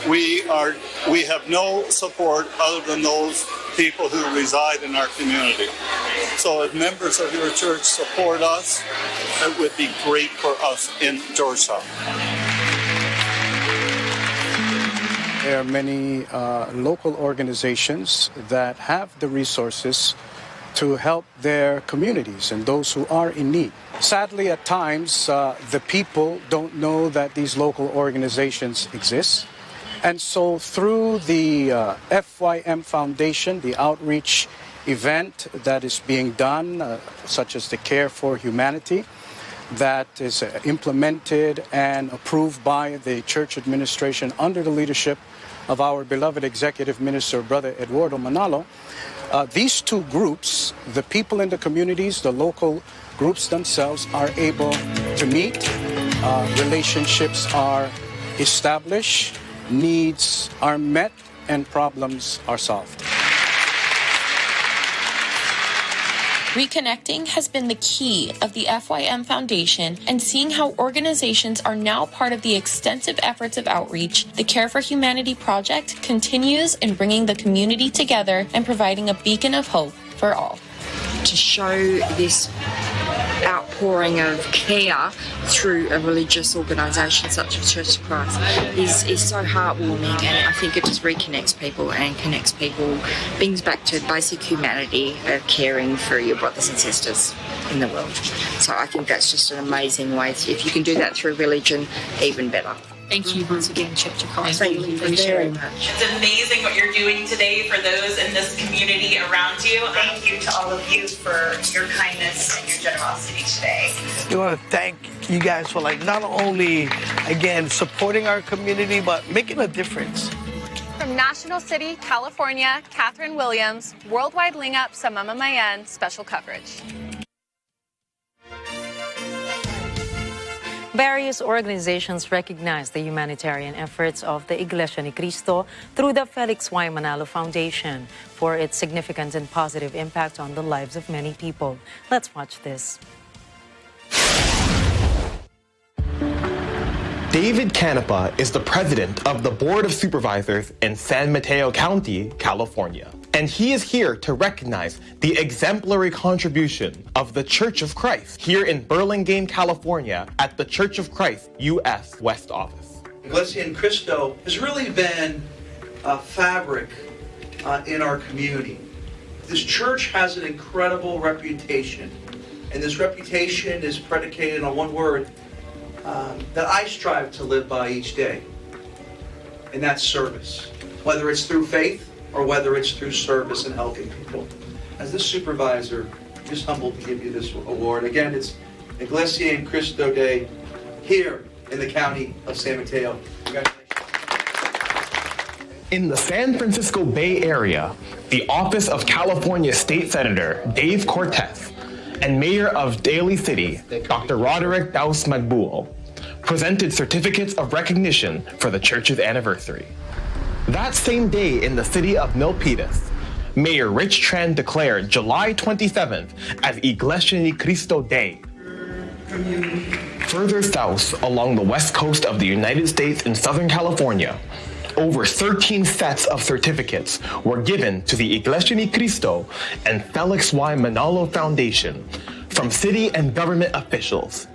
[SPEAKER 28] we have no support other than those people who reside in our community. So if members of your church support us, it would be great for us in Georgetown.
[SPEAKER 24] There are many local organizations that have the resources to help their communities and those who are in need. Sadly, at times, the people don't know that these local organizations exist. And so through the FYM Foundation, the outreach event that is being done, such as the Care for Humanity, that is implemented and approved by the church administration under the leadership of our beloved executive minister, Brother Eduardo Manalo, these two groups, the people in the communities, the local groups themselves, are able to meet, relationships are established, needs are met, and problems are solved.
[SPEAKER 18] Reconnecting has been the key of the FYM Foundation, and seeing how organizations are now part of the extensive efforts of outreach, the Care for Humanity project continues in bringing the community together and providing a beacon of hope for all.
[SPEAKER 29] To show this
[SPEAKER 8] outpouring of care through a religious organisation such as Church of Christ is so heartwarming, and I think it just reconnects people and connects people, brings back to basic humanity of caring for your brothers and sisters in the world. So I think that's just an amazing way. If you can do that through religion, even better.
[SPEAKER 13] Thank you once again, Church of Christ.
[SPEAKER 8] Thank you very much.
[SPEAKER 14] It's amazing what you're doing today for those in this community around you. Thank you to all of you for your kindness and your generosity today.
[SPEAKER 15] We want to thank you guys for not only, again, supporting our community, but making a difference.
[SPEAKER 17] From National City, California, Catherine Williams, Worldwide Lingup sa Mamamayan, special coverage.
[SPEAKER 1] Various organizations recognize the humanitarian efforts of the Iglesia ni Cristo through the Felix Y. Manalo Foundation for its significant and positive impact on the lives of many people. Let's watch this.
[SPEAKER 19] David Canepa is the president of the Board of Supervisors in San Mateo County, California. And he is here to recognize the exemplary contribution of the Church of Christ here in Burlingame, California at the Church of Christ U.S. West Office.
[SPEAKER 20] Iglesia ni Cristo has really been a fabric in our community. This church has an incredible reputation, and this reputation is predicated on one word that I strive to live by each day, and that's service. Whether it's through faith or whether it's through service and helping people. As the supervisor, I'm just humbled to give you this award. Again, it's Iglesia ni Cristo Day here in the county of San Mateo. Congratulations.
[SPEAKER 19] In the San Francisco Bay Area, the Office of California State Senator Dave Cortez and Mayor of Daly City, Dr. Roderick Daus Magbuo, presented certificates of recognition for the church's anniversary. That same day in the city of Milpitas, Mayor Rich Tran declared July 27th as Iglesia ni Cristo Day. Further south along the west coast of the United States in Southern California, over 13 sets of certificates were given to the Iglesia ni Cristo and Felix Y. Manalo Foundation from city and government officials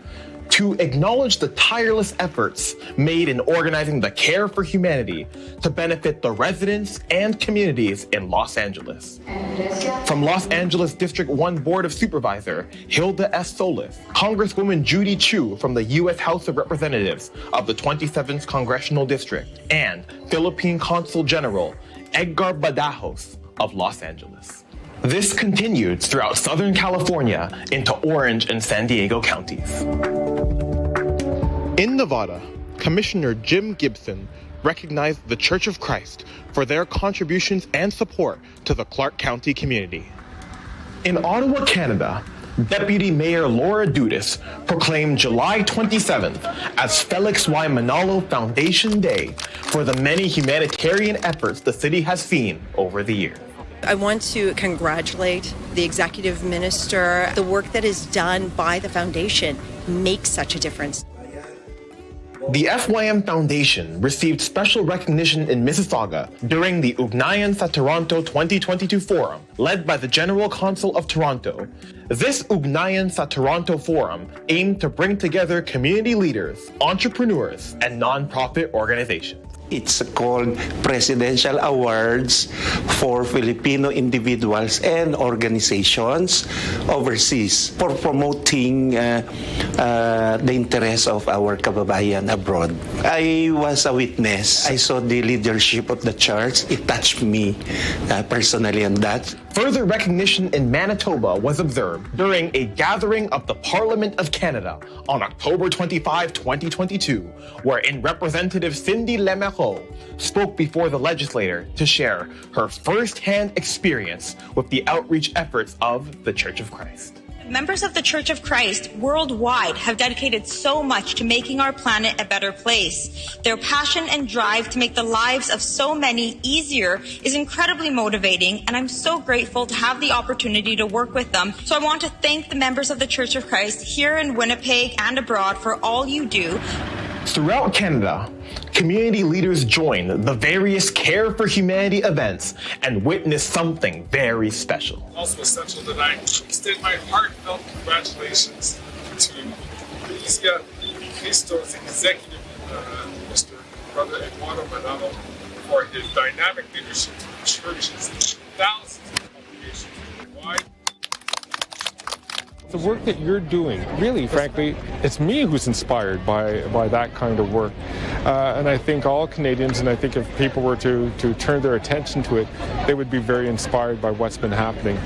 [SPEAKER 19] to acknowledge the tireless efforts made in organizing the care for humanity to benefit the residents and communities in Los Angeles. From Los Angeles District 1 Board of Supervisor Hilda S. Solis, Congresswoman Judy Chu from the U.S. House of Representatives of the 27th Congressional District, and Philippine Consul General Edgar Badajos of Los Angeles. This continued throughout Southern California into Orange and San Diego counties. In Nevada, Commissioner Jim Gibson recognized the Church of Christ for their contributions and support to the Clark County community. In Ottawa, Canada, Deputy Mayor Laura Dudas proclaimed July 27th as Felix Y. Manalo Foundation Day for the many humanitarian efforts the city has seen over the years.
[SPEAKER 21] I want to congratulate the executive minister. The work that is done by the foundation makes such a difference.
[SPEAKER 19] The FYM Foundation received special recognition in Mississauga during the Ugnayan sa Toronto 2022 Forum, led by the General Consul of Toronto. This Ugnayan sa Toronto Forum aimed to bring together community leaders, entrepreneurs, and nonprofit organizations.
[SPEAKER 29] It's called Presidential Awards for Filipino individuals and organizations overseas for promoting the interests of our kababayan abroad. I was a witness. I saw the leadership of the church. It touched me personally on that.
[SPEAKER 19] Further recognition in Manitoba was observed during a gathering of the Parliament of Canada on October 25, 2022, wherein Representative Cindy Lemejo spoke before the legislator to share her first-hand experience with the outreach efforts of the Church of Christ.
[SPEAKER 30] Members of the Church of Christ worldwide have dedicated so much to making our planet a better place. Their passion and drive to make the lives of so many easier is incredibly motivating, and I'm so grateful to have the opportunity to work with them. So I want to thank the members of the Church of Christ here in Winnipeg and abroad for all you do.
[SPEAKER 19] Throughout Canada, community leaders joined the various Care for Humanity events and witnessed something very special.
[SPEAKER 2] Also essential that I extend my heartfelt congratulations to Agila Cristo's executive, Mr. Brother Eduardo Manalo, for his dynamic leadership to the churches, thousands of congregations worldwide.
[SPEAKER 3] The work that you're doing, really, frankly, it's me who's inspired by that kind of work. And I think all Canadians, and I think if people were to turn their attention to it, they would be very inspired by what's been happening.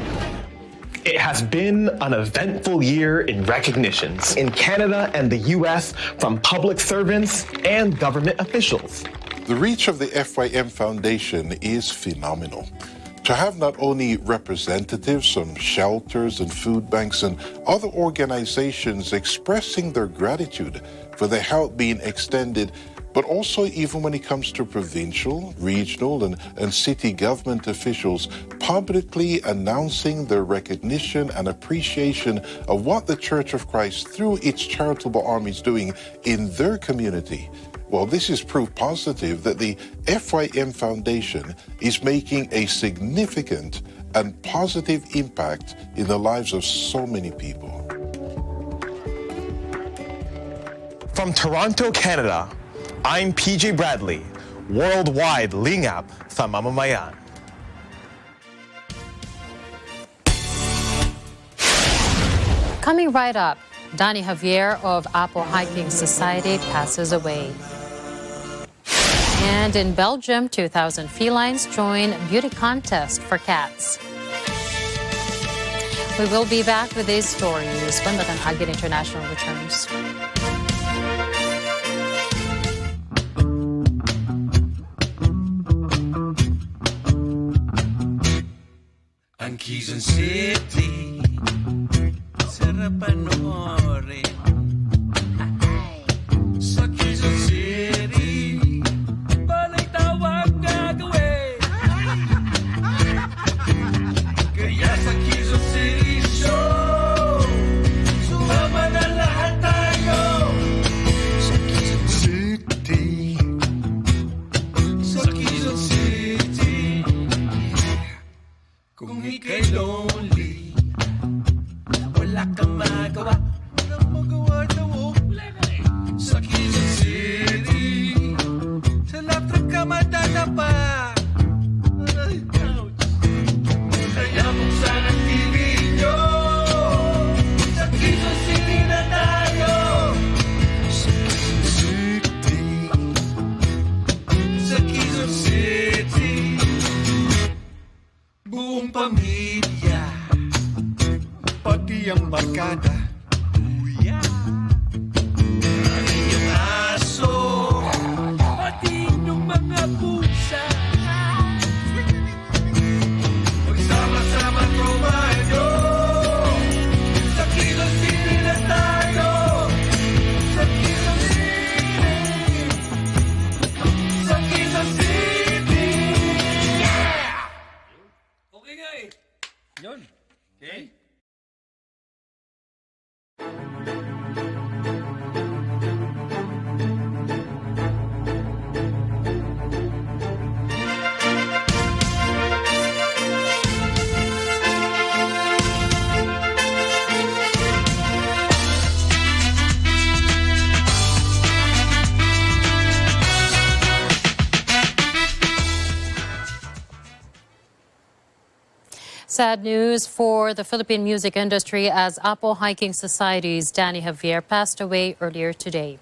[SPEAKER 19] It has been an eventful year in recognitions in Canada and the U.S. from public servants and government officials.
[SPEAKER 4] The reach of the FYM Foundation is phenomenal. To have not only representatives from shelters and food banks and other organizations expressing their gratitude for the help being extended, but also even when it comes to provincial, regional, and city government officials publicly announcing their recognition and appreciation of what the Church of Christ through its charitable arm is doing in their community. Well, this is proof positive that the FYM Foundation is making a significant and positive impact in the lives of so many people.
[SPEAKER 19] From Toronto, Canada, I'm PJ Bradley, worldwide lingap sa mamamayan.
[SPEAKER 5] Coming right up, Danny Javier of Apple Hiking Society passes away. And in Belgium, 2,000 felines join beauty contest for cats. We will be back with these stories when the Agila International returns.
[SPEAKER 6] Ang Quezon City, sarap panoorin. Sa Quezon City, balay tawag gagawin. Kaya sa Quezon City Show, sumama na lahat tayo. Sa Quezon City, sa Quezon City. Kung ika'y lonely, wala kang magawa. Walang magawa daw, sa Quezon City, sa laptop ka madadapa. Kaya buksan ang TV nyo, sa Quezon City na tayo. Sa Quezon City, sa Quezon City. Buong pamilya, pati ang barkada, kuya, ang inyong aso, pati inyong mga pusa. Magsama-sama tromayo, sa Quezon City na tayo. Sa Quezon City, sa Quezon City. Okay nga eh. Yun. Okay.
[SPEAKER 5] Sad news for the Philippine music industry as Apple Hiking Society's Danny Javier passed away earlier today.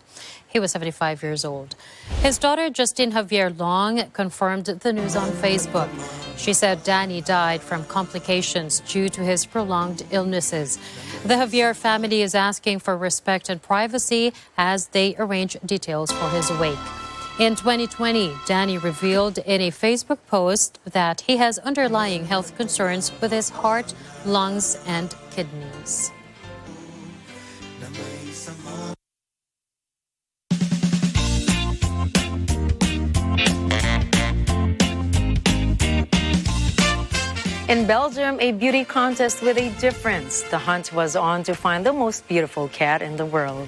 [SPEAKER 5] He was 75 years old. His daughter, Justine Javier Long, confirmed the news on Facebook. She said Danny died from complications due to his prolonged illnesses. The Javier family is asking for respect and privacy as they arrange details for his wake. In 2020, Danny revealed in a Facebook post that he has underlying health concerns with his heart, lungs, and kidneys.
[SPEAKER 1] In Belgium, a beauty contest with a difference. The hunt was on to find the most beautiful cat in the world.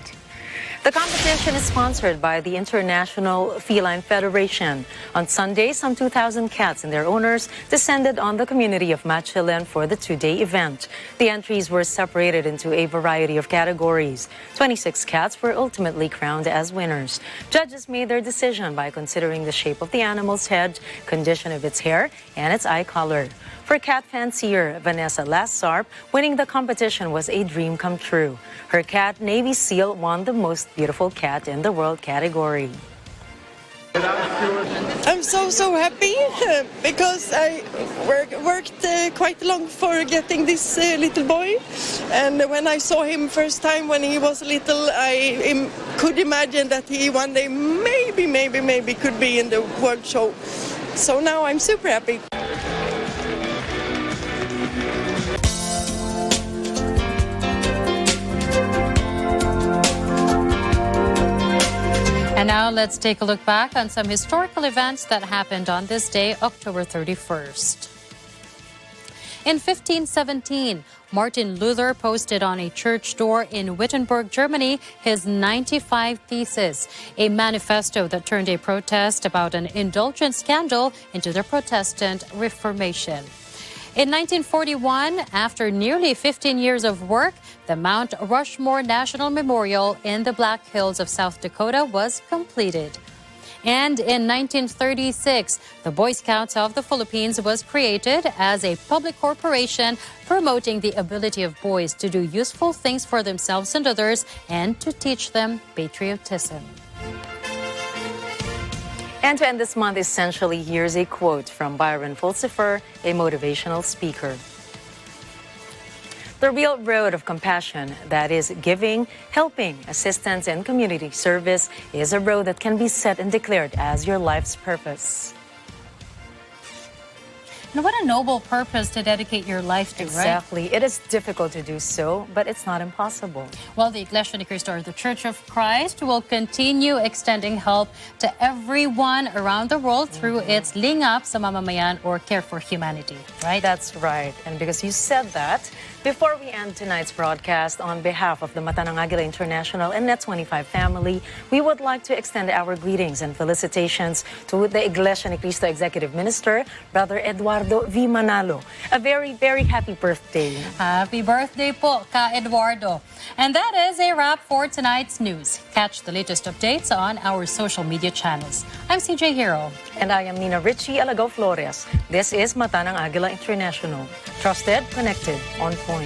[SPEAKER 1] The competition is sponsored by the International Feline Federation. On Sunday, some 2,000 cats and their owners descended on the community of Machilen for the two-day event. The entries were separated into a variety of categories. 26 cats were ultimately crowned as winners. Judges made their decision by considering the shape of the animal's head, condition of its hair, and its eye color. For cat fancier Vanessa Lassarp, winning the competition was a dream come true. Her cat, Navy Seal, won the most beautiful cat in the world category.
[SPEAKER 7] I'm so happy because I worked quite long for getting this little boy, and when I saw him first time when he was little, I could imagine that he one day maybe could be in the world show. So now I'm super happy.
[SPEAKER 5] And now let's take a look back on some historical events that happened on this day, October 31st. In 1517, Martin Luther posted on a church door in Wittenberg, Germany, his 95 Theses, a manifesto that turned a protest about an indulgence scandal into the Protestant Reformation. In 1941, after nearly 15 years of work, the Mount Rushmore National Memorial in the Black Hills of South Dakota was completed. And in 1936, the Boy Scouts of the Philippines was created as a public corporation promoting the ability of boys to do useful things for themselves and others and to teach them patriotism.
[SPEAKER 1] And to end this month, essentially, here's a quote from Byron Fulcifer, a motivational speaker. The real road of compassion, that is giving, helping, assistance, and community service, is a road that can be set and declared as your life's purpose.
[SPEAKER 5] And what a noble purpose to dedicate your life to,
[SPEAKER 1] Exactly.
[SPEAKER 5] right?
[SPEAKER 1] It is difficult to do so, but it's not impossible.
[SPEAKER 5] Well, the Iglesia ni Cristo, or the Church of Christ, will continue extending help to everyone around the world through its Lingap sa Mamamayan, or Care for Humanity, right?
[SPEAKER 1] That's right. And because you said that, before we end tonight's broadcast, on behalf of the Mata ng Agila International and Net 25 family, we would like to extend our greetings and felicitations to the Iglesia ni Cristo Executive Minister, Brother Eduardo V. Manalo. A very, very happy birthday.
[SPEAKER 5] Happy birthday po, Ka Eduardo. And that is a wrap for tonight's news. Catch the latest updates on our social media channels. I'm CJ Hero.
[SPEAKER 1] And I am Nina Richie Alagao Flores. This is Mata ng Agila International. Trusted, connected, on point.